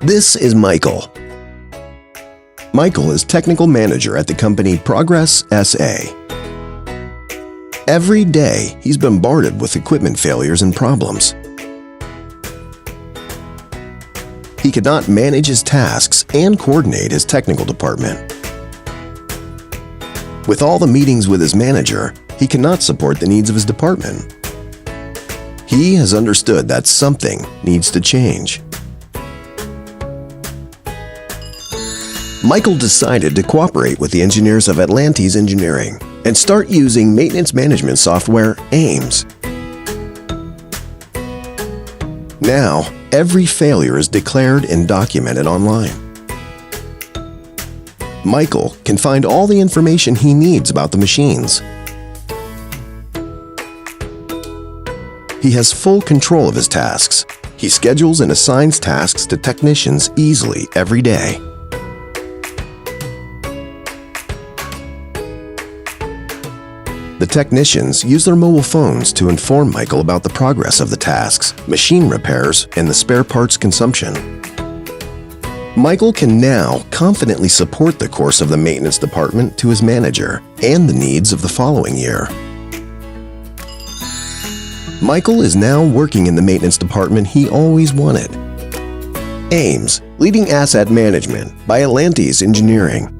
This is Michael. Michael is technical manager at the company Progress SA. Every day, he's bombarded with equipment failures and problems. He cannot manage his tasks and coordinate his technical department. With all the meetings with his manager, he cannot support the needs of his department. He has understood that something needs to change. Michael decided to cooperate with the engineers of ATLANTIS Engineering and start using maintenance management software AIMMS. Now, every failure is declared and documented online. Michael can find all the information he needs about the machines. He has full control of his tasks. He schedules and assigns tasks to technicians easily every day. The technicians use their mobile phones to inform Michael about the progress of the tasks, machine repairs, and the spare parts consumption. Michael can now confidently support the course of the maintenance department to his manager and the needs of the following year. Michael is now working in the maintenance department he always wanted. AIMMS, Leading Asset Management by ATLANTIS Engineering.